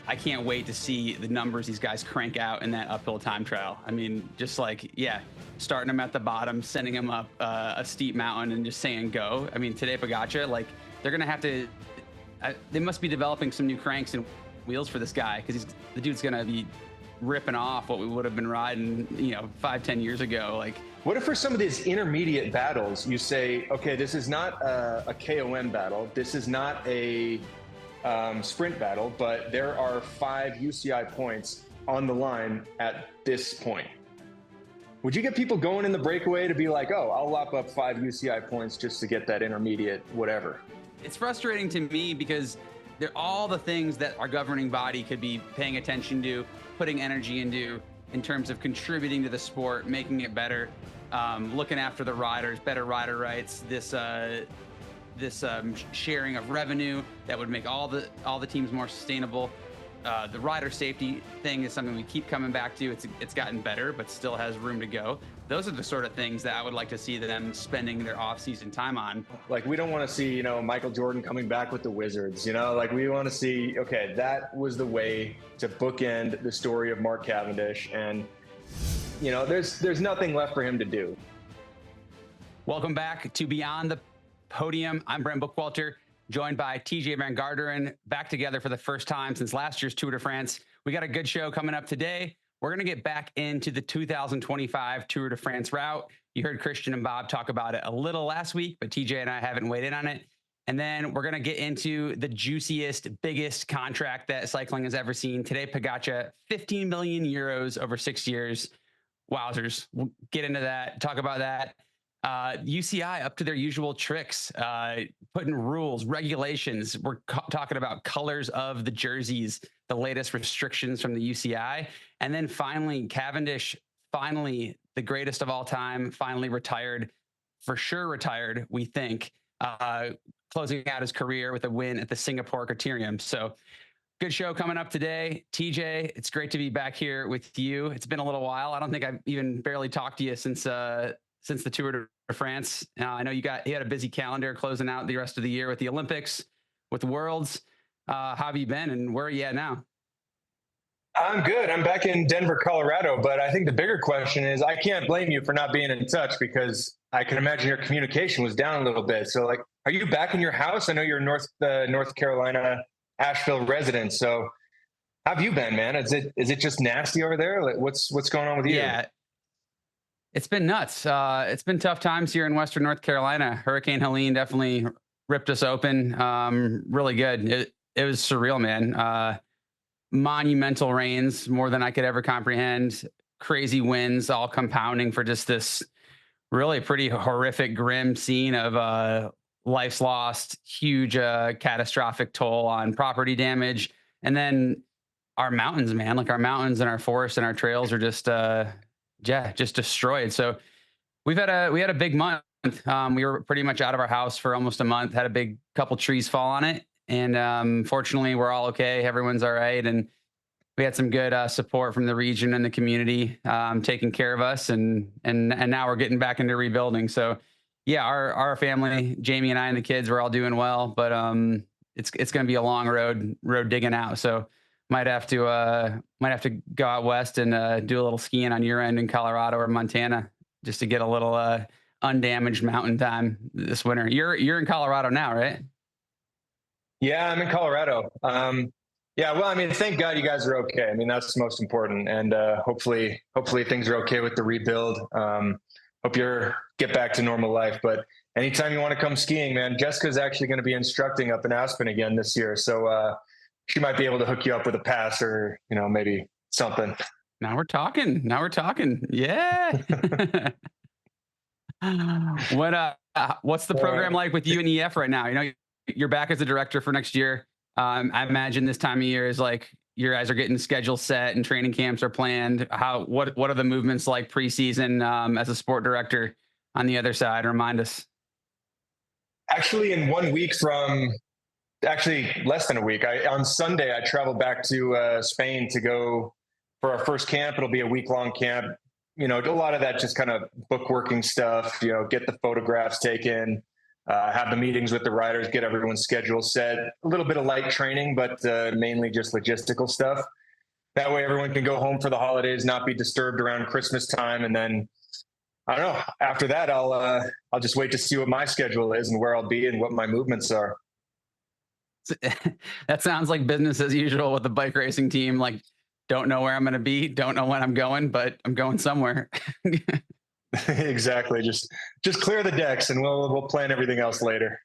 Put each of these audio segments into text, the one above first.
I can't wait to see the numbers these guys crank out in that uphill time trial. I mean, just like, yeah, starting them at the bottom, sending them up a steep mountain and just saying go. I mean, Tadej Pogačar, like, they're going to have to, they must be developing some new cranks and wheels for this guy, because the dude's going to be ripping off what we would have been riding, 5-10 years ago. Like, what if for some of these intermediate battles, you say, okay, this is not a KOM battle. This is not a sprint battle, but there are 5 UCI points on the line at this point. Would you get people going in the breakaway to be like, oh, I'll lop up 5 UCI points just to get that intermediate whatever? It's frustrating to me because they're all the things that our governing body could be paying attention to, putting energy into, in terms of contributing to the sport, making it better, looking after the riders, better rider rights, this sharing of revenue that would make all the teams more sustainable. The rider safety thing is something we keep coming back to. It's gotten better, but still has room to go. Those are the sort of things that I would like to see them spending their off-season time on. Like, we don't want to see, Michael Jordan coming back with the Wizards, like we want to see, okay, that was the way to bookend the story of Mark Cavendish. And, there's nothing left for him to do. Welcome back to Beyond the Podium. I'm Brent Bookwalter, joined by Tejay van Garderen, back together for the first time since last year's Tour de France. We got a good show coming up today. We're going to get back into the 2025 Tour de France route. You heard Christian and Bob talk about it a little last week, but TJ and I haven't weighed in on it. And then we're going to get into the juiciest, biggest contract that cycling has ever seen. Tadej Pogačar, 15 million euros over 6 years. Wowzers. We'll get into that, talk about that. UCI up to their usual tricks, putting rules, regulations. We're talking about colors of the jerseys, the latest restrictions from the UCI. And then finally, Cavendish, finally, the greatest of all time, finally retired, for sure retired, we think, closing out his career with a win at the Singapore Critérium. So good show coming up today. TJ, it's great to be back here with you. It's been a little while. I don't think I've even barely talked to you since the Tour de France. I know you had a busy calendar closing out the rest of the year with the Olympics, with the Worlds. How have you been, and where are you at now? I'm good. I'm back in Denver, Colorado, but I think the bigger question is, I can't blame you for not being in touch, because I can imagine your communication was down a little bit. So, like, are you back in your house? I know you're North Carolina, Asheville resident. So how have you been, man? Is it just nasty over there? Like, what's going on with you? Yeah. It's been nuts. It's been tough times here in Western North Carolina. Hurricane Helene definitely ripped us open. Really good. It was surreal, man. Monumental rains, more than I could ever comprehend. Crazy winds, all compounding for just this really pretty horrific, grim scene of lives lost, huge catastrophic toll on property damage. And then our mountains, man, like our mountains and our forests and our trails are just destroyed. So we had a big month. We were pretty much out of our house for almost a month, had a big couple trees fall on it. And fortunately, we're all okay. Everyone's all right. And we had some good support from the region and the community taking care of us. And now we're getting back into rebuilding. So yeah, our family, Jamie and I and the kids, we're all doing well. But it's going to be a long road digging out. So might have to go out west and do a little skiing on your end in Colorado or Montana just to get a little undamaged mountain time this winter. You're in Colorado now, right? Yeah, I'm in Colorado. Yeah, well, I mean, thank God you guys are okay. I mean, that's most important. And hopefully things are okay with the rebuild. Hope you're get back to normal life. But anytime you want to come skiing, man, Jessica's actually going to be instructing up in Aspen again this year. So she might be able to hook you up with a pass or, maybe something. Now we're talking. Yeah. What's the program like with you and EF right now? You're back as a director for next year. I imagine this time of year is like you guys are getting schedules set and training camps are planned. What are the movements like preseason as a sport director on the other side? Remind us. Actually, in 1 week actually less than a week, on Sunday, I travel back to Spain to go for our first camp. It'll be a week-long camp. A lot of that just kind of bookworking stuff, get the photographs taken, have the meetings with the riders, get everyone's schedule set, a little bit of light training, but mainly just logistical stuff. That way everyone can go home for the holidays, not be disturbed around Christmas time. And then, I don't know, after that, I'll just wait to see what my schedule is and where I'll be and what my movements are. That sounds like business as usual with the bike racing team. Like, don't know where I'm going to be, don't know when I'm going, but I'm going somewhere. Exactly. Just clear the decks and we'll plan everything else later.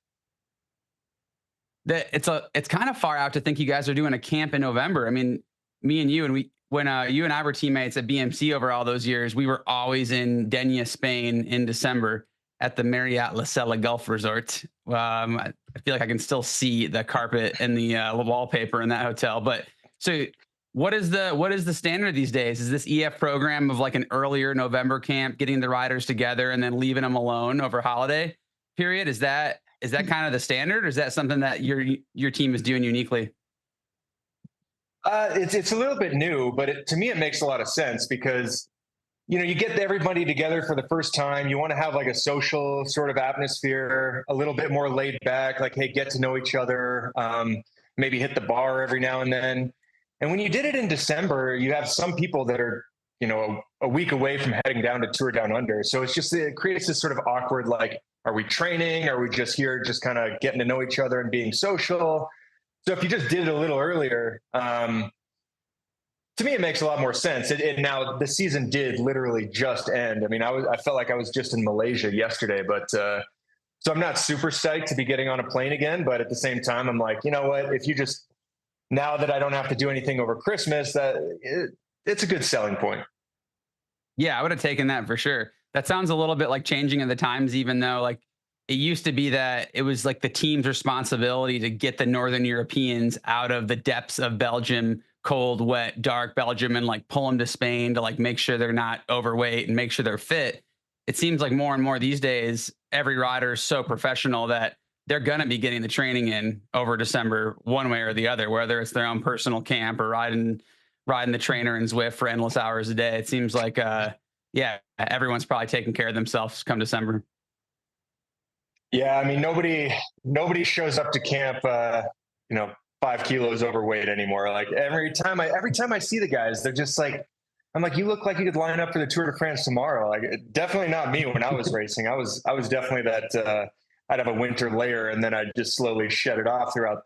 It's kind of far out to think you guys are doing a camp in November. I mean, me and you, and when you and I were teammates at BMC over all those years, we were always in Denia, Spain in December at the Marriott La Sella Golf Resort. I feel like I can still see the carpet and the wallpaper in that hotel. But so what is the standard these days? Is this EF program of like an earlier November camp, getting the riders together and then leaving them alone over holiday period? Is that kind of the standard, or is that something that your team is doing uniquely? It's a little bit new, but to me, it makes a lot of sense because, you get everybody together for the first time. You want to have like a social sort of atmosphere, a little bit more laid back, like, hey, get to know each other, maybe hit the bar every now and then. And when you did it in December, you have some people that are, a week away from heading down to Tour Down Under. So it creates this sort of awkward, like, are we training? Are we just here, just kind of getting to know each other and being social? So if you just did it a little earlier, to me, it makes a lot more sense. And now the season did literally just end. I mean, I felt like I was just in Malaysia yesterday, but so I'm not super psyched to be getting on a plane again. But at the same time, I'm like, you know what? If you just, now that I don't have to do anything over Christmas, it's a good selling point. Yeah, I would have taken that for sure. That sounds a little bit like changing of the times, even though like it used to be that it was like the team's responsibility to get the Northern Europeans out of the depths of Belgium, cold, wet, dark Belgium, and like pull them to Spain to like make sure they're not overweight and make sure they're fit. It seems like more and more these days, every rider is so professional that they're going to be getting the training in over December one way or the other, whether it's their own personal camp or riding the trainer in Zwift for endless hours a day. It seems like, everyone's probably taking care of themselves come December. Yeah. I mean, nobody shows up to camp, 5 kilos overweight anymore. Like every time I see the guys, they're just like, I'm like, you look like you could line up for the Tour de France tomorrow. Like definitely not me when I was racing. I was definitely that, I'd have a winter layer and then I'd just slowly shed it off throughout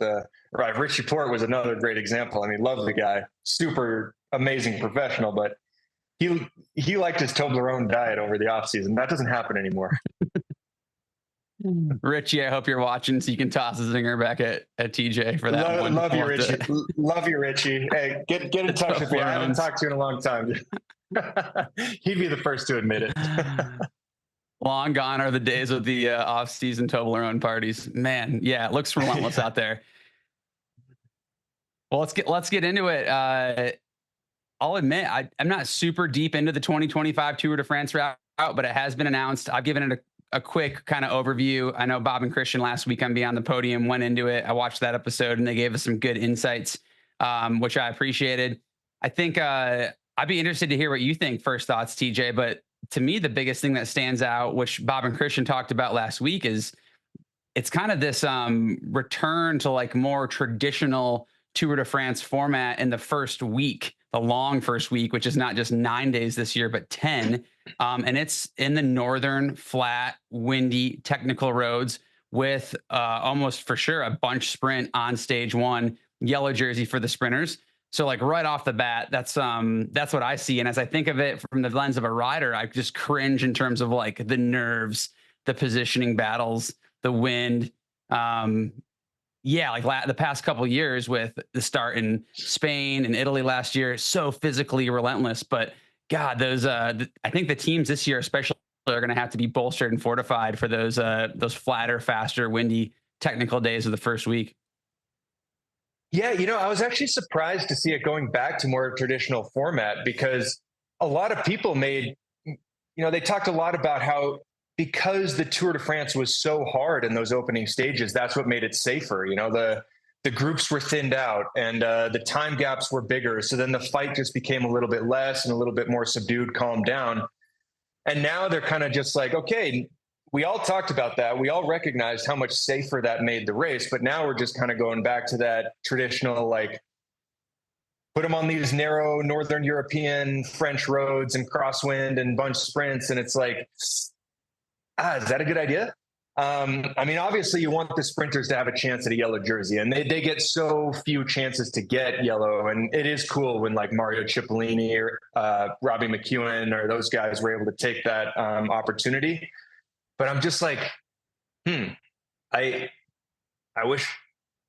right. Rich Laporte was another great example. I mean, love the guy, super amazing professional, but he liked his Toblerone diet over the off season. That doesn't happen anymore. Richie, I hope you're watching so you can toss a zinger back at TJ for that one. Love you, Richie. Love you, Richie. Hey, get in touch with me. I haven't talked to you in a long time. He'd be the first to admit it. Long gone are the days of the off-season Toblerone parties. Man, yeah, it looks relentless out there. Well, let's get into it. I'll admit I'm not super deep into the 2025 Tour de France route, but it has been announced. I've given it a quick kind of overview. I know Bob and Christian last week on Beyond the Podium went into it. I watched that episode and they gave us some good insights, which I appreciated. I think I'd be interested to hear what you think. First thoughts, TJ, but to me, the biggest thing that stands out, which Bob and Christian talked about last week, is it's kind of this return to like more traditional Tour de France format in the first week, the long first week, which is not just 9 days this year, but 10. And it's in the northern, flat, windy, technical roads with almost for sure a bunch sprint on stage one, yellow jersey for the sprinters. So like right off the bat, that's what I see. And as I think of it from the lens of a rider, I just cringe in terms of like the nerves, the positioning battles, the wind. The past couple of years with the start in Spain and Italy last year, so physically relentless. But God, those I think the teams this year especially are going to have to be bolstered and fortified for those flatter, faster, windy, technical days of the first week. Yeah, I was actually surprised to see it going back to more traditional format because a lot of people they talked a lot about how because the Tour de France was so hard in those opening stages, that's what made it safer. The groups were thinned out and the time gaps were bigger. So then the fight just became a little bit less and a little bit more subdued, calmed down. And now they're kind of just like, okay, we all talked about that. We all recognized how much safer that made the race, but now we're just kind of going back to that traditional, like, put them on these narrow Northern European French roads and crosswind and bunch sprints. And it's like, is that a good idea? I mean, obviously you want the sprinters to have a chance at a yellow jersey, and they get so few chances to get yellow. And it is cool when like Mario Cipollini or Robbie McEwen or those guys were able to take that opportunity. But I'm just like, I wish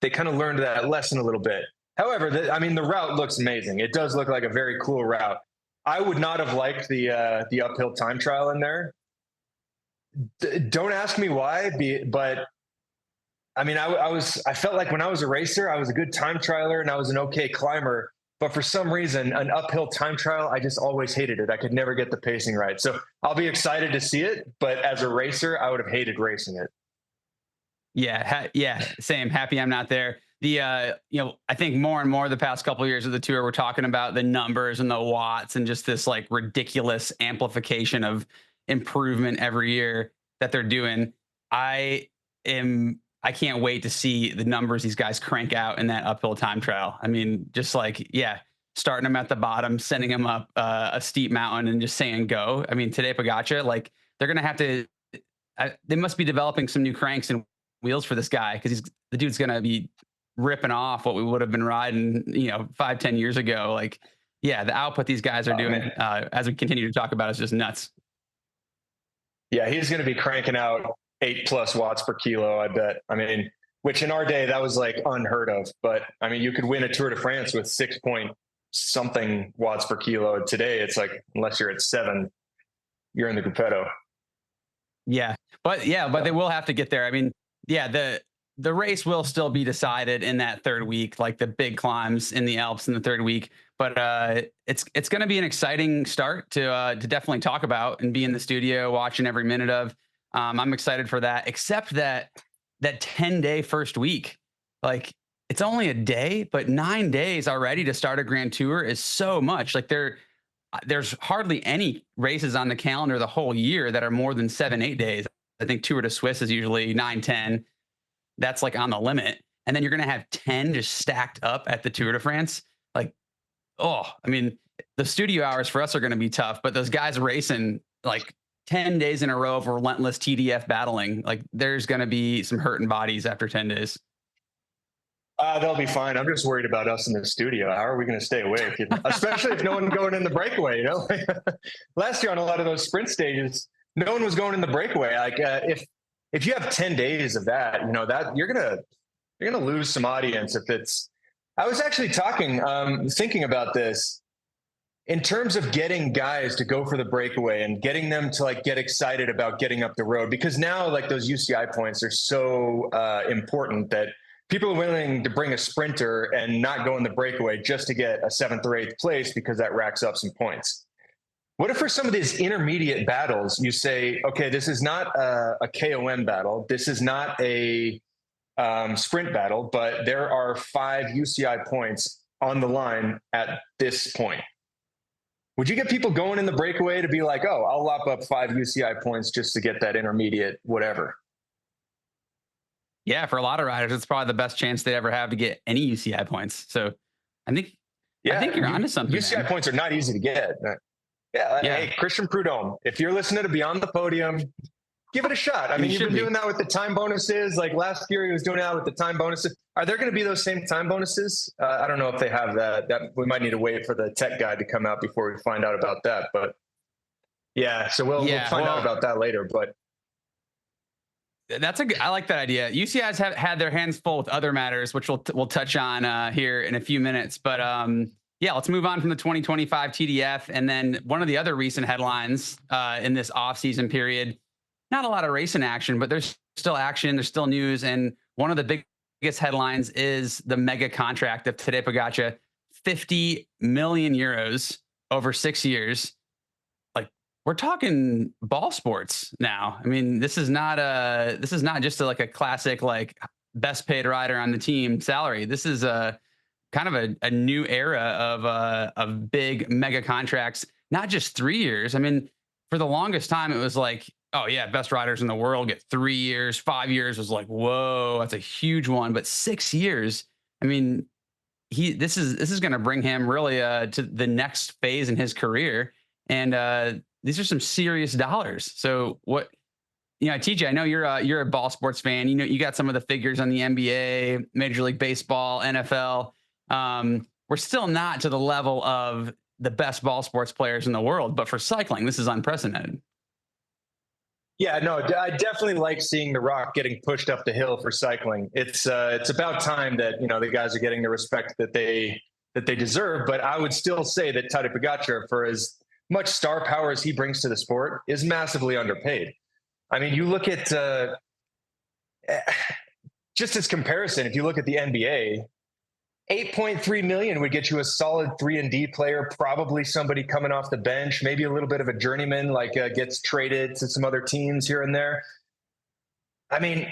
they kind of learned that lesson a little bit. However, the route looks amazing. It does look like a very cool route. I would not have liked the uphill time trial in there. Don't ask me why, but I mean, I felt like when I was a racer, I was a good time trialer and I was an okay climber. But for some reason, an uphill time trial, I just always hated it. I could never get the pacing right. So I'll be excited to see it, but as a racer, I would have hated racing it. Yeah, same. Happy I'm not there. I think more and more the past couple of years of the tour, we're talking about the numbers and the watts and just this like ridiculous amplification of improvement every year that they're doing. I can't wait to see the numbers these guys crank out in that uphill time trial. I mean, just like, starting them at the bottom, sending them up a steep mountain and just saying go. I mean, Tadej Pogačar, like they're going to have to, they must be developing some new cranks and wheels for this guy, because the dude's going to be ripping off what we would have been riding, 5-10 years ago. Like, the output these guys are doing as we continue to talk about is just nuts. Yeah, he's going to be cranking out 8+ watts per kilo, I bet. I mean, which in our day, that was like unheard of. But I mean, you could win a Tour de France with 6 point something watts per kilo. Today, it's like, unless you're at 7, you're in the Gruppetto. But they will have to get there. I mean, the race will still be decided in that third week, like the big climbs in the Alps in the third week. But it's going to be an exciting start to definitely talk about and be in the studio watching every minute of. I'm excited for that, except that 10-day first week, like it's only a day, but 9 days already to start a Grand Tour is so much. Like there's hardly any races on the calendar the whole year that are more than 7-8 days. I think Tour de Suisse is usually 9-10. That's like on the limit. And then you're going to have 10 just stacked up at the Tour de France. Like, I mean, the studio hours for us are going to be tough, but those guys racing like 10 days in a row of relentless TDF battling, like there's going to be some hurting bodies after 10 days. They'll be fine. I'm just worried about us in the studio. How are we going to stay awake? Especially if no one's going in the breakaway, Last year on a lot of those sprint stages, no one was going in the breakaway. Like if you have 10 days of that, that you're going to lose some audience if it's. I was actually thinking about this in terms of getting guys to go for the breakaway and getting them to like get excited about getting up the road, because now like those UCI points are so important that people are willing to bring a sprinter and not go in the breakaway just to get a 7th or 8th place, because that racks up some points. What if for some of these intermediate battles, you say, okay, this is not a KOM battle. This is not a sprint battle, but there are 5 UCI points on the line at this point. Would you get people going in the breakaway to be like, oh, I'll lop up 5 UCI points just to get that intermediate whatever? Yeah, for a lot of riders, it's probably the best chance they ever have to get any UCI points. So I think you're onto something. UCI points are not easy to get. Hey, Christian Prudhomme, if you're listening to Beyond the Podium, give it a shot. I mean, you've been doing that with the time bonuses. Like last year, he was doing that with the time bonuses. Are there going to be those same time bonuses? I don't know if they have that. We might need to wait for the tech guide to come out before we find out about that. But so we'll find out about that later. But I like that idea. UCI's have had their hands full with other matters, which we'll touch on here in a few minutes. But let's move on from the 2025 TDF. And then one of the other recent headlines in this off-season period, not a lot of racing action, but there's still action. There's still news. And one of the biggest headlines is the mega contract of Tadej Pogačar, 50 million euros over 6 years. Like we're talking ball sports now. I mean, this is not just like a classic, like best paid rider on the team salary. This is a kind of a new era of big mega contracts, not just 3 years. I mean, for the longest time, it was like, Oh yeah, best riders in the world get 3 years, 5 years was like, whoa, that's a huge one. But 6 years, I mean, this is going to bring him really to the next phase in his career, and these are some serious dollars. So what, TJ, I know you're a ball sports fan. You got some of the figures on the NBA, Major League Baseball, NFL. We're still not to the level of the best ball sports players in the world, but for cycling, this is unprecedented. Yeah, no, I definitely like seeing The Rock getting pushed up the hill for cycling. It's about time that the guys are getting the respect that they deserve. But I would still say that Tadej Pogačar, for as much star power as he brings to the sport, is massively underpaid. I mean, you look at just as comparison. If you look at the NBA, 8.3 million would get you a solid 3-and-D player, probably somebody coming off the bench, maybe a little bit of a journeyman, like gets traded to some other teams here and there. I mean,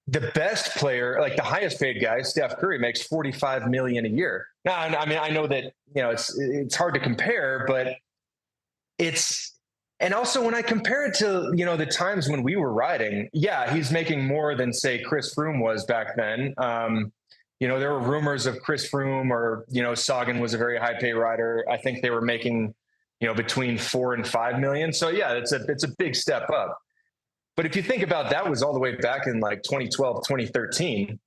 the best player, like the highest paid guy, Steph Curry, makes 45 million a year. Now, I mean, I know that, it's hard to compare, but and also when I compare it to, the times when we were riding, yeah, he's making more than, say, Chris Froome was back then. There were rumors of Chris Froome or, Sagan was a very high pay rider. I think they were making, between 4 and 5 million. So yeah, it's a big step up. But if you think about that, was all the way back in like 2012, 2013.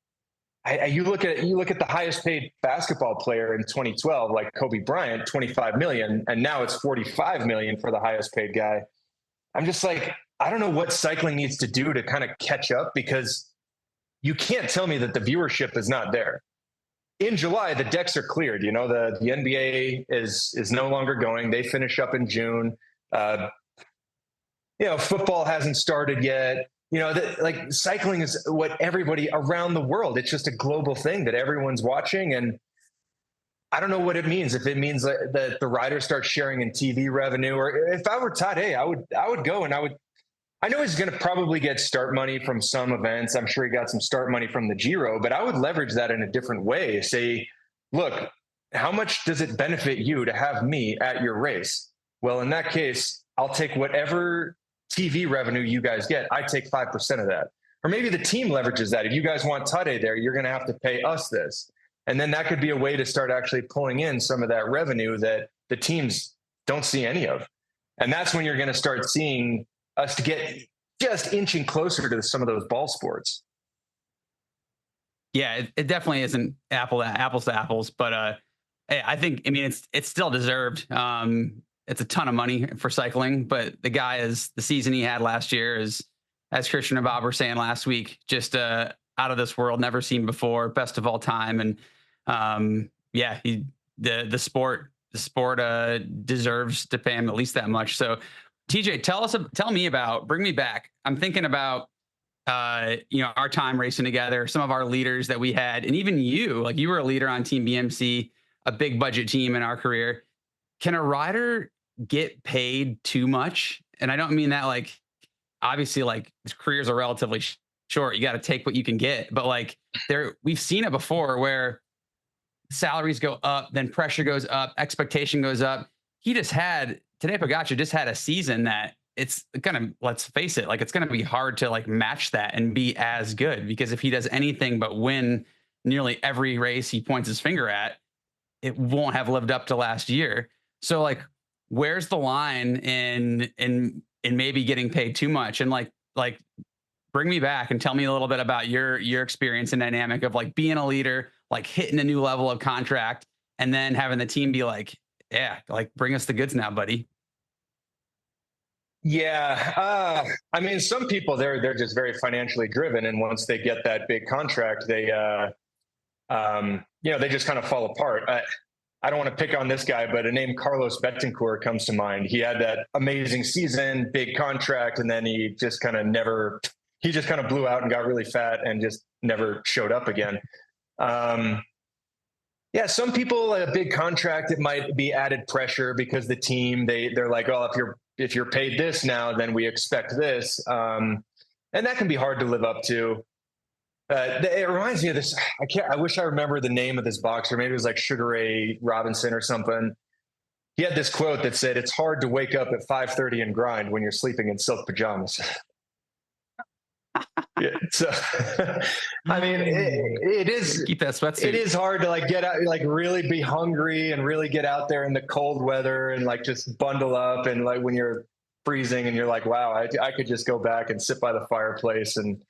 You look at the highest paid basketball player in 2012, like Kobe Bryant, 25 million. And now it's 45 million for the highest paid guy. I'm just like, I don't know what cycling needs to do to kind of catch up, because you can't tell me that the viewership is not there. In July, the decks are cleared. The NBA is no longer going. They finish up in June. Football hasn't started yet. Like cycling is what everybody around the world, it's just a global thing that everyone's watching. And I don't know what it means. If it means that the riders start sharing in TV revenue, or if I were Tadej, I would go and I know he's going to probably get start money from some events. I'm sure he got some start money from the Giro, but I would leverage that in a different way. Say, look, how much does it benefit you to have me at your race? Well, in that case, I'll take whatever TV revenue you guys get. I take 5% of that. Or maybe the team leverages that. If you guys want Tadej there, you're going to have to pay us this. And then that could be a way to start actually pulling in some of that revenue that the teams don't see any of. And that's when you're going to start seeing us to get just inching closer to some of those ball sports. Yeah, it definitely isn't apples to apples, but I think, it's still deserved. It's a ton of money for cycling, but the guy the season he had last year is, as Christian and Bob were saying last week, just out of this world, never seen before, best of all time. And the sport deserves to pay him at least that much. So TJ, bring me back. I'm thinking about, our time racing together, some of our leaders that we had, and even you were a leader on Team BMC, a big budget team in our career. Can a rider get paid too much? And I don't mean that obviously careers are relatively short. You got to take what you can get, but we've seen it before where salaries go up, then pressure goes up, expectation goes up. Tadej Pogačar just had a season that it's gonna, let's face it, it's gonna be hard to match that and be as good, because if he does anything but win nearly every race he points his finger at, it won't have lived up to last year. So where's the line in maybe getting paid too much? And bring me back and tell me a little bit about your experience and dynamic of being a leader, hitting a new level of contract, and then having the team be bring us the goods now, buddy. Yeah. Some people they're just very financially driven. And once they get that big contract, they just kind of fall apart. I don't want to pick on this guy, but a name Carlos Betancourt comes to mind. He had that amazing season, big contract, and then he just kind of blew out and got really fat and just never showed up again. Some people, a big contract, it might be added pressure because the team, they're like, oh, if you're paid this now, then we expect this. And that can be hard to live up to. It reminds me of this. I wish I remember the name of this boxer. Maybe it was Sugar Ray Robinson or something. he had this quote that said, "It's hard to wake up at 5:30 and grind when you're sleeping in silk pajamas." Yeah, so I mean, it is, keep that sweatsuit. It is hard to like get out, like really be hungry and really get out there in the cold weather and like just bundle up. And like when you're freezing and you're like, wow, I could just go back and sit by the fireplace and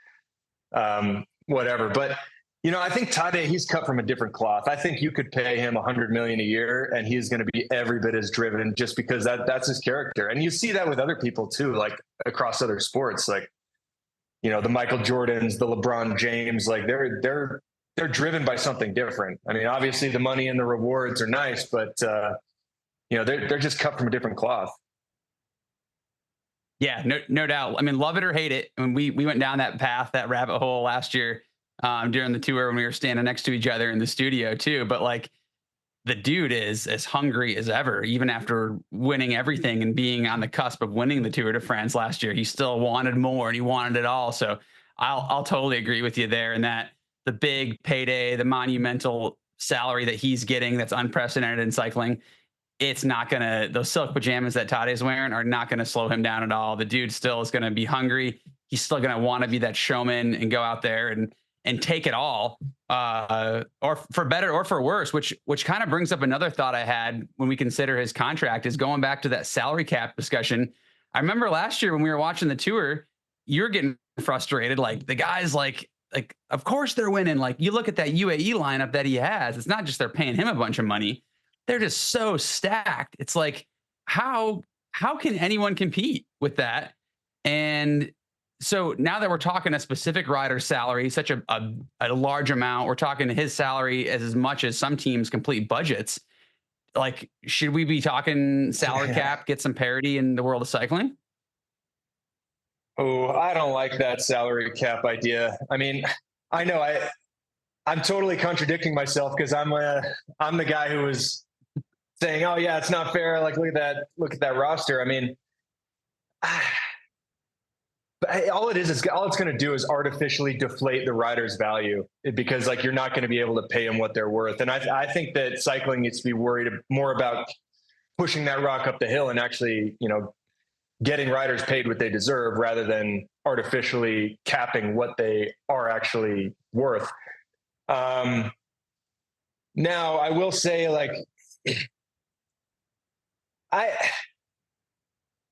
whatever. But you know, I think Tadej, he's cut from a different cloth. I think you could pay him $100 million a year and he's going to be every bit as driven, just because that's his character. And you see that with other people too, like across other sports, like, you know, the Michael Jordans, the LeBron James, like they're driven by something different. I mean, obviously the money and the rewards are nice, but you know, they're just cut from a different cloth. Yeah, no doubt. I mean, love it or hate it. When we went down that path, that rabbit hole last year during the tour, when we were standing next to each other in the studio too. But like, the dude is as hungry as ever, even after winning everything and being on the cusp of winning the Tour de France last year. He still wanted more and he wanted it all. So I'll totally agree with you there. And that the big payday, the monumental salary that he's getting, that's unprecedented in cycling, it's not going to, those silk pajamas that Tadej's wearing are not going to slow him down at all. The dude still is going to be hungry. He's still going to want to be that showman and go out there and take it all, or for better or for worse, which kind of brings up another thought I had when we consider his contract, is going back to that salary cap discussion. I remember last year when we were watching the tour, you're getting frustrated. Like the guys, like, of course they're winning. Like you look at that UAE lineup that he has, it's not just they're paying him a bunch of money. They're just so stacked. It's like, how can anyone compete with that? And so now that we're talking a specific rider's salary, such a large amount, we're talking his salary as much as some teams' complete budgets. Like, should we be talking salary cap, get some parity in the world of cycling? Oh, I don't like that salary cap idea. I mean, I know I'm totally contradicting myself, because I'm the guy who was saying, "Oh yeah, it's not fair. Like, look at that roster." I mean, all it's going to do is artificially deflate the rider's value, because like you're not going to be able to pay them what they're worth. And I think that cycling needs to be worried more about pushing that rock up the hill and actually, you know, getting riders paid what they deserve, rather than artificially capping what they are actually worth. Now I will say, like,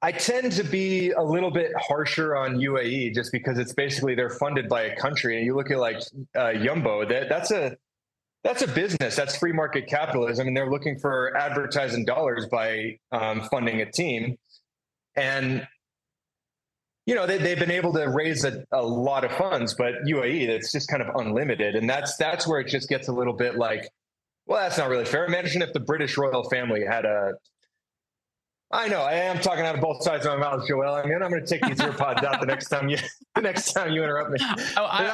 I tend to be a little bit harsher on UAE, just because it's basically they're funded by a country. And you look at like Jumbo, that's a business. That's free market capitalism, and they're looking for advertising dollars by funding a team. And you know, they've been able to raise a lot of funds, but UAE, that's just kind of unlimited, and that's where it just gets a little bit like, well, that's not really fair. Imagine if the British royal family had a. I know I am talking out of both sides of my mouth, Joel. I mean, I'm going to take these earpods out the next time you interrupt me. Oh, I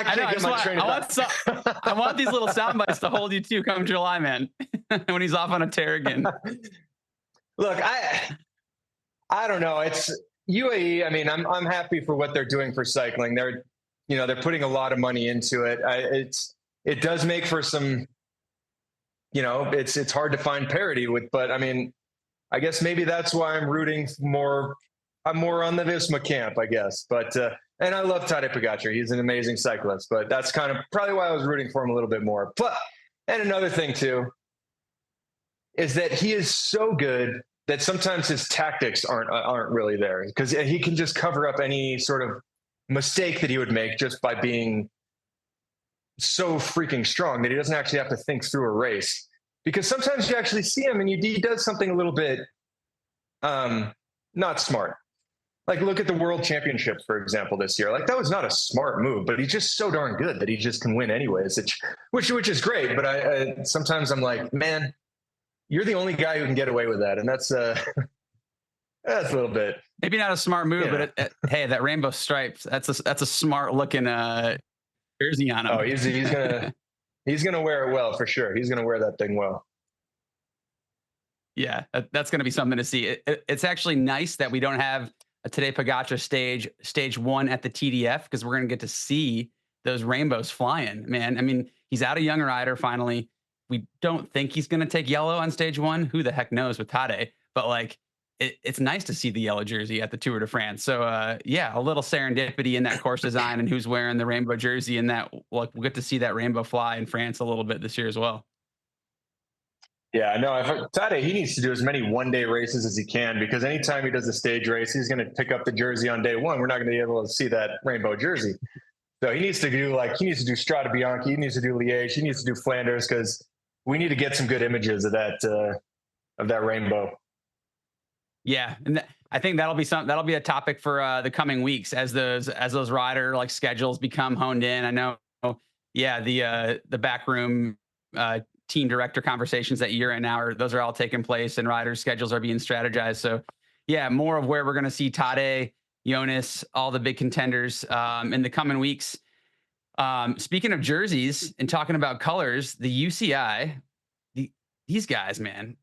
want these little sound bites to hold you too come July, man, when he's off on a tear again. Look, I don't know. It's UAE. I mean, I'm happy for what they're doing for cycling. They're putting a lot of money into it. It does make for some, you know, it's hard to find parity with, but I mean, I guess maybe that's why I'm rooting more. I'm more on the Visma camp, I guess. But and I love Tadej Pogačar. He's an amazing cyclist. But that's kind of probably why I was rooting for him a little bit more. But and another thing too is that he is so good that sometimes his tactics aren't really there, because he can just cover up any sort of mistake that he would make just by being so freaking strong that he doesn't actually have to think through a race. Because sometimes you actually see him and he does something a little bit not smart. Like look at the World Championships, for example, this year. Like that was not a smart move, but he's just so darn good that he just can win anyways, which is great. But I sometimes I'm like, man, you're the only guy who can get away with that, and that's that's a little bit maybe not a smart move, yeah. But hey, that rainbow stripes, that's a smart looking jersey on him. Oh, he's gonna wear it well for sure. He's gonna wear that thing well. Yeah, that's gonna be something to see. It's actually nice that we don't have a Tadej Pogačar stage 1 at the TDF, because we're gonna get to see those rainbows flying. Man, I mean, he's out a young rider finally. We don't think he's gonna take yellow on stage 1. Who the heck knows with Tadej? but like it's nice to see the yellow jersey at the Tour de France. So yeah, a little serendipity in that course design and who's wearing the rainbow jersey, and that like we'll get to see that rainbow fly in France a little bit this year as well. Yeah, no, Tadej, he needs to do as many one-day races as he can, because anytime he does a stage race, he's going to pick up the jersey on day one. We're not going to be able to see that rainbow jersey. So he needs to do Strade Bianche, he needs to do Liège, he needs to do Flanders, because we need to get some good images of that rainbow. Yeah, and I think that'll be a topic for the coming weeks as those rider like schedules become honed in. I know, yeah, the backroom team director conversations that you're in now those are all taking place, and riders' schedules are being strategized. So, yeah, more of where we're going to see Tadej, Jonas, all the big contenders in the coming weeks. Speaking of jerseys and talking about colors, the UCI, these guys, man.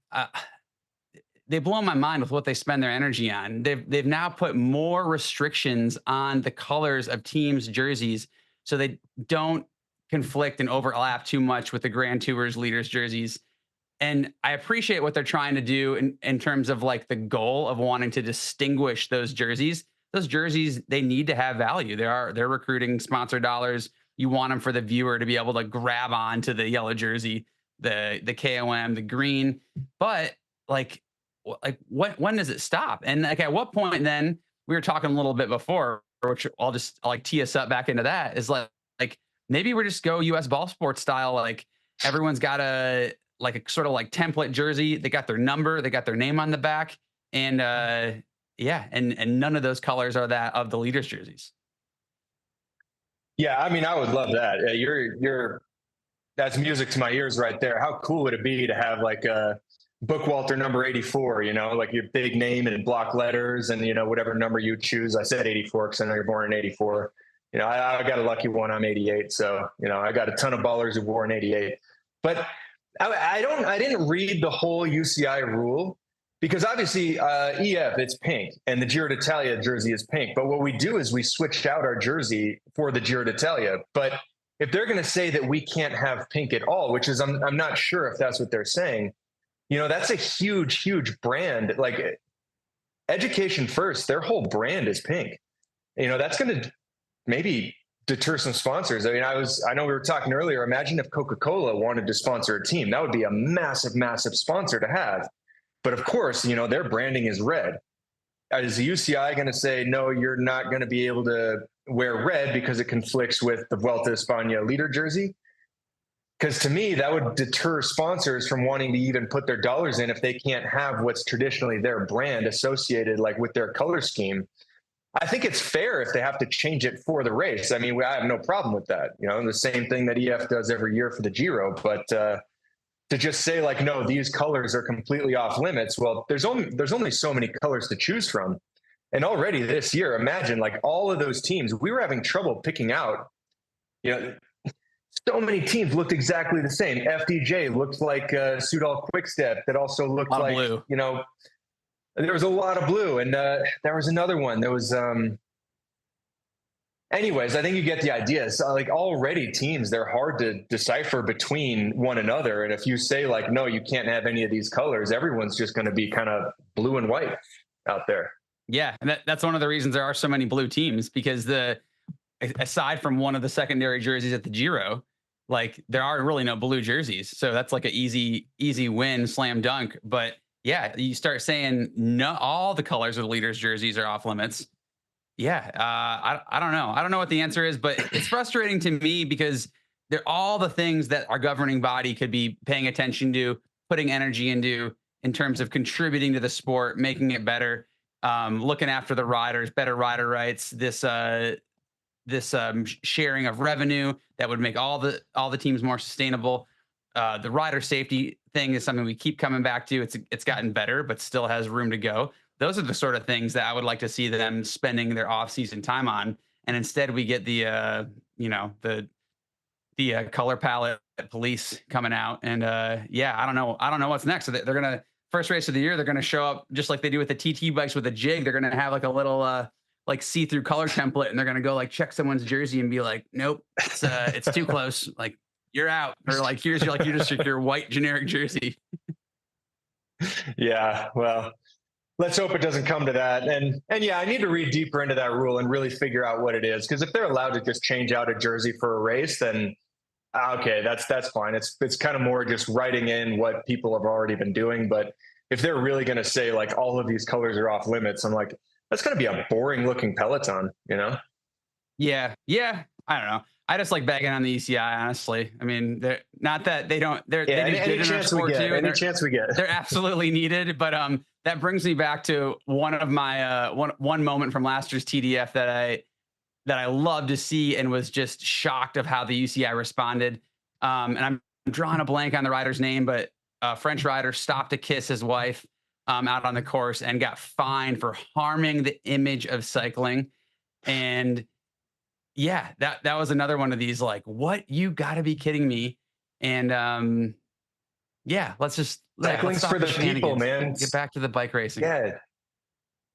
They blow my mind with what they spend their energy on. They've now put more restrictions on the colors of teams' jerseys so they don't conflict and overlap too much with the Grand Tour's leaders' jerseys. And I appreciate what they're trying to do in terms of like the goal of wanting to distinguish those jerseys. Those jerseys, they need to have value. They're recruiting sponsor dollars. You want them for the viewer to be able to grab on to the yellow jersey, the KOM, the green. But when does it stop? And like at what point then, we were talking a little bit before, which I'll like tee us up back into that, is like maybe we're just go US ball sports style. Like everyone's got a sort of like template jersey. They got their number, they got their name on the back, and yeah, and none of those colors are that of the leaders' jerseys. Yeah, I mean, I would love that. That's music to my ears right there. How cool would it be to have like a Bookwalter number 84, like your big name in block letters, and whatever number you choose. I said 84 because I know you're born in 84. I got a lucky one. I'm 88, so I got a ton of ballers who wore in 88. But I didn't read the whole UCI rule, because obviously EF, it's pink, and the Giro d'Italia jersey is pink. But what we do is we switch out our jersey for the Giro d'Italia. But if they're going to say that we can't have pink at all, which is I'm not sure if that's what they're saying. That's a huge, huge brand. Like Education First, their whole brand is pink. That's going to maybe deter some sponsors. I mean, I know we were talking earlier. Imagine if Coca-Cola wanted to sponsor a team. That would be a massive, massive sponsor to have. But of course, their branding is red. Is the UCI going to say, no, you're not going to be able to wear red because it conflicts with the Vuelta a España leader jersey? Because to me, that would deter sponsors from wanting to even put their dollars in if they can't have what's traditionally their brand associated like with their color scheme. I think it's fair if they have to change it for the race. I mean, I have no problem with that. The same thing that EF does every year for the Giro. But to just say like, no, these colors are completely off limits. Well, there's only so many colors to choose from. And already this year, imagine like all of those teams, we were having trouble picking out, so many teams looked exactly the same. FDJ looked like Soudal Quickstep that also looked like blue. There was a lot of blue, and there was another one. There was, anyways, I think you get the idea. So, like already teams, they're hard to decipher between one another. And if you say like, no, you can't have any of these colors, everyone's just going to be kind of blue and white out there. Yeah, and that's one of the reasons there are so many blue teams, because aside from one of the secondary jerseys at the Giro, like there are really no blue jerseys. So that's like an easy win, slam dunk. But yeah, you start saying no, all the colors of the leaders' jerseys are off limits. Yeah, I don't know. I don't know what the answer is, but it's frustrating to me because they're all the things that our governing body could be paying attention to, putting energy into in terms of contributing to the sport, making it better, looking after the riders, better rider rights, this sharing of revenue that would make all the teams more sustainable. The rider safety thing is something we keep coming back to. It's gotten better, but still has room to go. Those are the sort of things that I would like to see them spending their off-season time on. And instead we get the color palette police coming out. And yeah, I don't know what's next. So they're going to, first race of the year, they're going to show up just like they do with the TT bikes with a jig. They're going to have like a little like see-through color template, and they're going to go like check someone's jersey and be like, nope, it's too close. Like you're out. Or like, here's your white generic jersey. Yeah. Well, let's hope it doesn't come to that. And yeah, I need to read deeper into that rule and really figure out what it is. Because if they're allowed to just change out a jersey for a race, then okay, that's fine. It's kind of more just writing in what people have already been doing. But if they're really going to say like all of these colors are off limits, I'm like, that's going to be a boring looking peloton, you know? Yeah. I don't know. I just like bagging on the ECI, honestly. I mean, they're not that they don't. They're Yeah, they do any good in our chance we sport get, too. any chance we get. They're absolutely needed. But that brings me back to one of my one moment from last year's TDF that I love to see and was just shocked of how the UCI responded. And I'm drawing a blank on the rider's name, but a French rider stopped to kiss his wife out on the course and got fined for harming the image of cycling. And yeah, that was another one of these, like, what? You got to be kidding me. And yeah, let's Cycling's for the people, man. Get back to the bike racing. Yeah.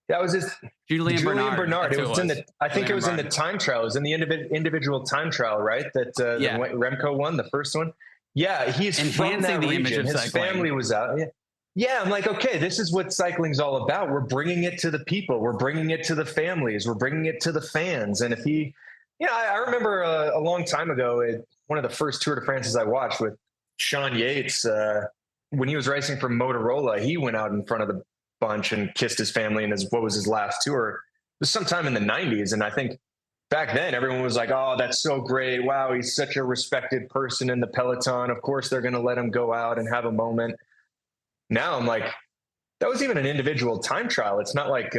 That was just Julian Bernard. It was in the, I think it was in the time trial. It was in the individual time trial, right? That Remco won the first one. Yeah, he's from that region. Image of his cycling. Family was out. Yeah, I'm like, okay, this is what cycling's all about. We're bringing it to the people. We're bringing it to the families. We're bringing it to the fans. And if he, I remember a long time ago, one of the first Tour de France's I watched with Sean Yates, when he was racing for Motorola, he went out in front of the bunch and kissed his family in what was his last tour. It was sometime in the 90s. And I think back then everyone was like, oh, that's so great. Wow, he's such a respected person in the peloton. Of course, they're going to let him go out and have a moment. Now I'm like, that was even an individual time trial. It's not like,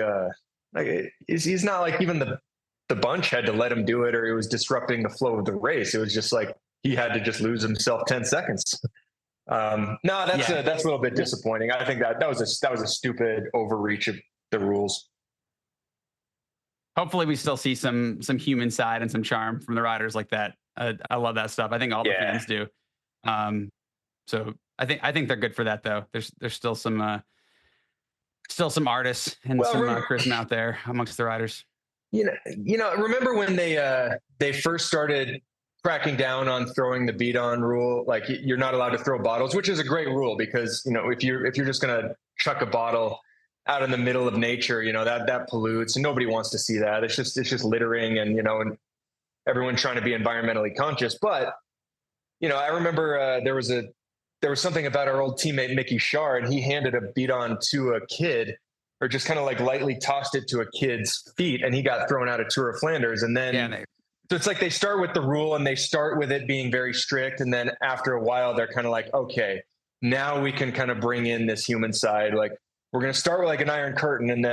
he's not like even the bunch had to let him do it or it was disrupting the flow of the race. It was just like he had to just lose himself 10 seconds. No, that's a little bit disappointing. I think that was a stupid overreach of the rules. Hopefully we still see some human side and some charm from the riders like that. I love that stuff. I think all the fans do. So I think they're good for that though. There's still some artists and some charisma out there amongst the riders. Remember when they first started cracking down on throwing the beat on rule, like you're not allowed to throw bottles, which is a great rule because, if you're just going to chuck a bottle out in the middle of nature, that pollutes and nobody wants to see that. It's just littering and, and everyone trying to be environmentally conscious. But, I remember there was something about our old teammate, Mickey Shard. He handed a beat on to a kid or just kind of like lightly tossed it to a kid's feet and he got thrown out of Tour of Flanders. And then, so it's like they start with the rule and they start with it being very strict. And then after a while, they're kind of like, okay, now we can kind of bring in this human side. Like we're going to start with like an iron curtain and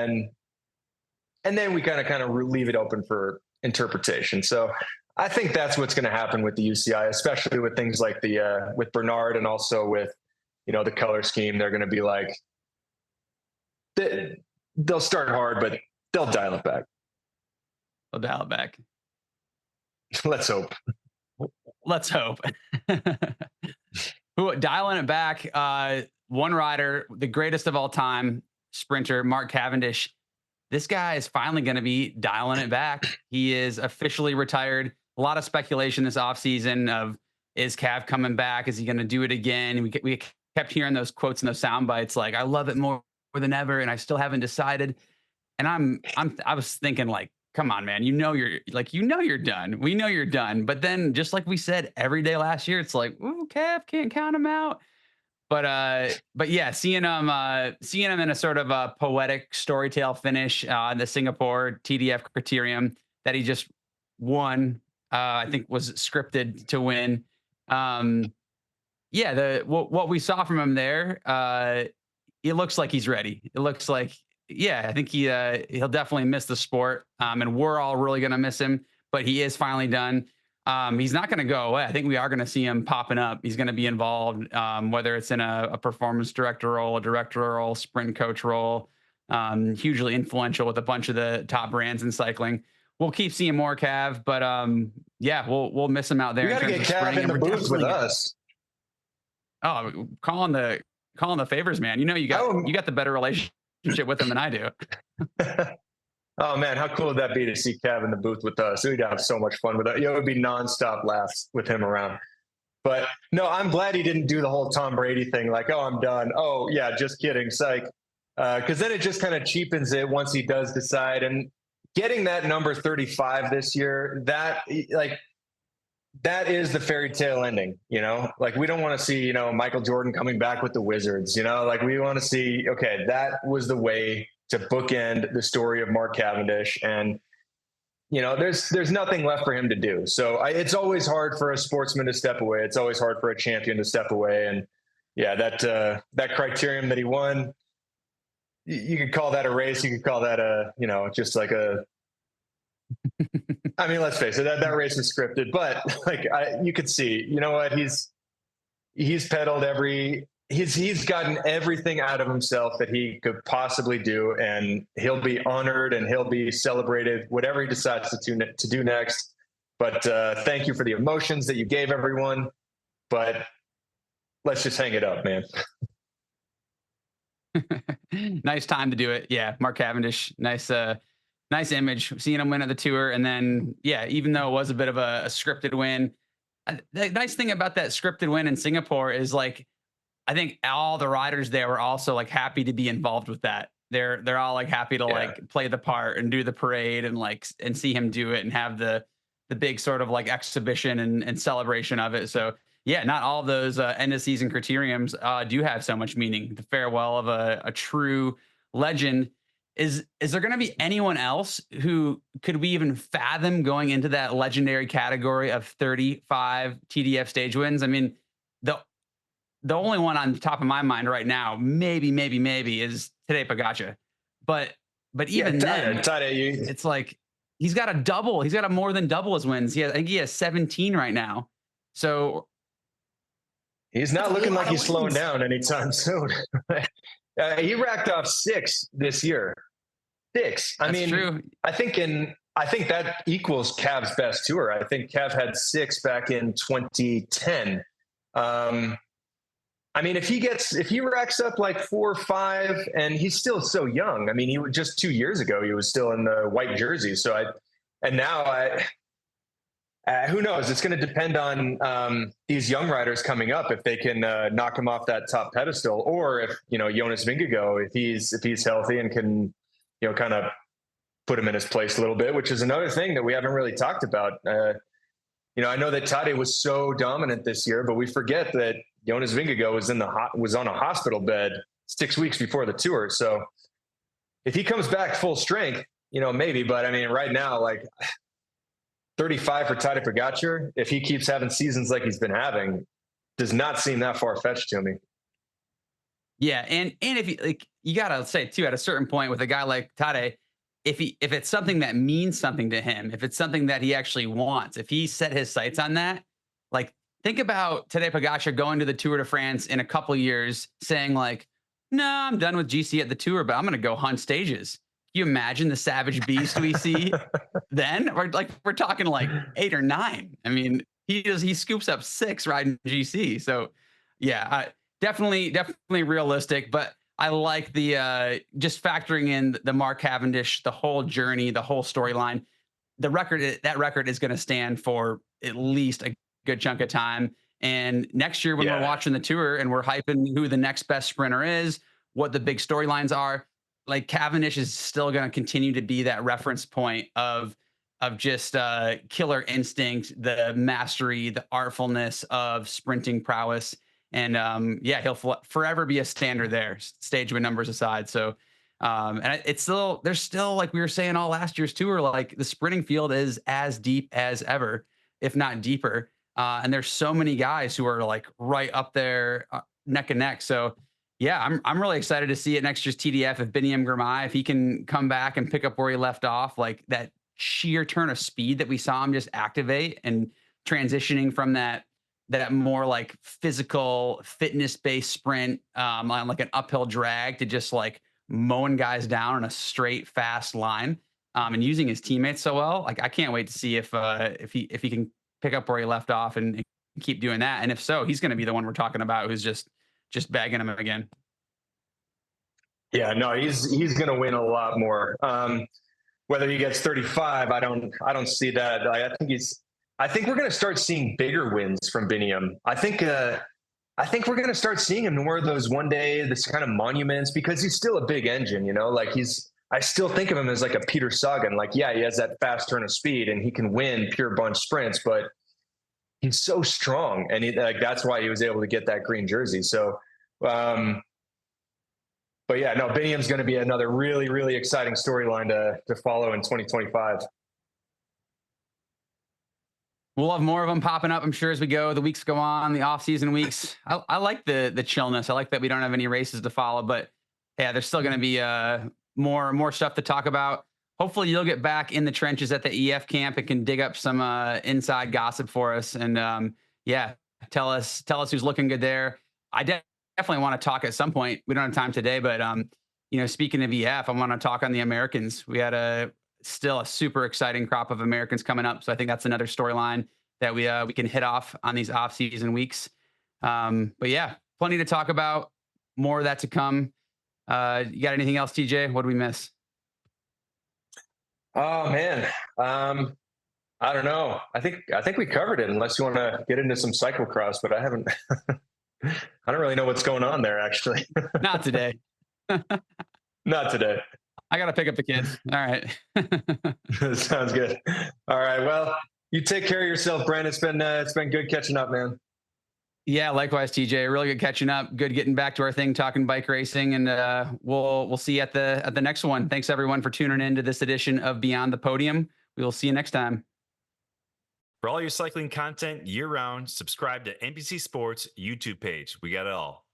then we kind of leave it open for interpretation. So I think that's what's going to happen with the UCI, especially with things like with Bernard and also with, the color scheme. They're going to be like, they'll start hard, but they'll dial it back. They'll dial it back. Let's hope. Dialing it back. One rider, the greatest of all time sprinter, Mark Cavendish. This guy is finally going to be dialing it back. He is officially retired. A lot of speculation this offseason of, is Cav coming back? Is he going to do it again? We kept hearing those quotes and those sound bites like, I love it more than ever, and I still haven't decided. And I was thinking like, come on, man, you're done. We know you're done. But then just like we said every day last year, it's like, ooh, Cav, can't count him out. But yeah, seeing him in a sort of a poetic storytale finish in the Singapore TDF Critérium that he just won, I think was scripted to win. What we saw from him there, it looks like he's ready. It looks like, I think he'll definitely miss the sport. And we're all really going to miss him, but he is finally done. He's not going to go away. I think we are going to see him popping up. He's going to be involved, whether it's in a performance director role, a director role, sprint coach role, hugely influential with a bunch of the top brands in cycling. We'll keep seeing more Cav, but we'll miss him out there. We got to get Cav in the booth with us. Oh, calling the favors, man. You got the better relationship with him than I do. Oh man, how cool would that be to see Cav in the booth with us? We'd have so much fun with it. It would be nonstop laughs with him around. But no, I'm glad he didn't do the whole Tom Brady thing. Like, oh, I'm done. Oh yeah, just kidding. Psych. Because then it just kind of cheapens it once he does decide. And getting that number 35 this year, that is the fairy tale ending, like we don't want to see, Michael Jordan coming back with the Wizards, like we want to see, okay, that was the way to bookend the story of Mark Cavendish. And, there's nothing left for him to do. So it's always hard for a sportsman to step away. It's always hard for a champion to step away. And yeah, that criterium that he won, you could call that a race. You could call that just like I mean, let's face it, that race was scripted, but you could see, what he's peddled he's gotten everything out of himself that he could possibly do. And he'll be honored and he'll be celebrated, whatever he decides to do next. But thank you for the emotions that you gave everyone, but let's just hang it up, man. Nice time to do it. Yeah. Mark Cavendish, nice image, seeing him win at the Tour. And then, yeah, even though it was a bit of a scripted win, the nice thing about that scripted win in Singapore is I think all the riders there were also happy to be involved with that. They're all happy to play the part and do the parade and see him do it and have the big sort of exhibition and celebration of it. So yeah, not all those end of season criteriums do have so much meaning. The farewell of a true legend. Is there going to be anyone else who could we even fathom going into that legendary category of 35 TDF stage wins? I mean, the only one on the top of my mind right now, maybe is Tadej Pogačar. But even then, it's he's got a double. He's got a more than double his wins. I think he has 17 right now. So he's not looking like he's slowing down anytime soon. He racked off 6 this year. 6. I mean, true. I think that equals Cav's best tour. I think Cav had 6 back in 2010. I mean, if he racks up 4 or 5, and he's still so young. I mean, he was just 2 years ago, he was still in the white jersey. So now who knows? It's going to depend on these young riders coming up, if they can knock him off that top pedestal, or if, Jonas Vingegaard, if he's healthy and can, kind of put him in his place a little bit, which is another thing that we haven't really talked about. I know that Tadej was so dominant this year, but we forget that Jonas Vingegaard was on a hospital bed 6 weeks before the Tour. So if he comes back full strength, maybe, but I mean, right now, 35 for Tadej Pogačar, if he keeps having seasons like he's been having, does not seem that far-fetched to me. Yeah, and if you gotta say too, at a certain point with a guy like Tadej, if it's something that means something to him, if it's something that he actually wants, if he set his sights on that, think about Tadej Pogačar going to the Tour de France in a couple of years, saying no, I'm done with GC at the Tour, but I'm gonna go hunt stages. Can you imagine the savage beast we see then? We're talking 8 or 9. I mean, he scoops up 6 riding GC. So yeah, definitely realistic, but I like the just factoring in the Mark Cavendish, the whole journey, the whole storyline. That record is going to stand for at least a good chunk of time. And next year when we're watching the Tour and we're hyping who the next best sprinter is, what the big storylines are, Cavendish is still going to continue to be that reference point of just killer instinct, the mastery, the artfulness of sprinting prowess. And he'll forever be a standard there, stage win numbers aside. So and there's still, like we were saying all last year's Tour, the sprinting field is as deep as ever, if not deeper. And there's so many guys who are right up there neck and neck. So yeah, I'm really excited to see it next year's TDF. If Biniam Girmay, if he can come back and pick up where he left off, that sheer turn of speed that we saw him just activate, and transitioning from that more physical fitness-based sprint on an uphill drag to just mowing guys down in a straight, fast line, and using his teammates so well. I can't wait to see if he can pick up where he left off and keep doing that. And if so, he's going to be the one we're talking about who's just bagging him again. Yeah, no, he's going to win a lot more. Whether he gets 35, I don't see that. I think we're going to start seeing bigger wins from Biniam. I think I think we're going to start seeing him in more of those one day, this kind of monuments, because he's still a big engine, you know, like I still think of him as like a Peter Sagan. Like, yeah, he has that fast turn of speed and he can win pure bunch sprints, but he's so strong. And that's why he was able to get that green jersey. So, but yeah, no, Biniam's going to be another really, really exciting storyline to follow in 2025. We'll have more of them popping up, I'm sure, as we go. The weeks go on, the off-season weeks. I like the chillness. I like that we don't have any races to follow, but yeah, there's still going to be more stuff to talk about. Hopefully, you'll get back in the trenches at the EF camp and can dig up some inside gossip for us. And yeah, tell us who's looking good there. I definitely want to talk at some point. We don't have time today, but speaking of EF, I want to talk on the Americans. We had still a super exciting crop of Americans coming up. So I think that's another storyline that we can hit off on these off-season weeks. But yeah, plenty to talk about. More of that to come. You got anything else, TJ? What did we miss? Oh man. I don't know. I think we covered it, unless you want to get into some cyclocross, but I haven't. I don't really know what's going on there, actually. Not today. Not today. I got to pick up the kids. All right. Sounds good. All right. Well, you take care of yourself, Brent. It's been good catching up, man. Yeah, likewise, TJ. Really good catching up. Good getting back to our thing, talking bike racing, and we'll see you at the next one. Thanks everyone for tuning in to this edition of Beyond the Podium. We will see you next time. For all your cycling content year-round, subscribe to NBC Sports YouTube page. We got it all.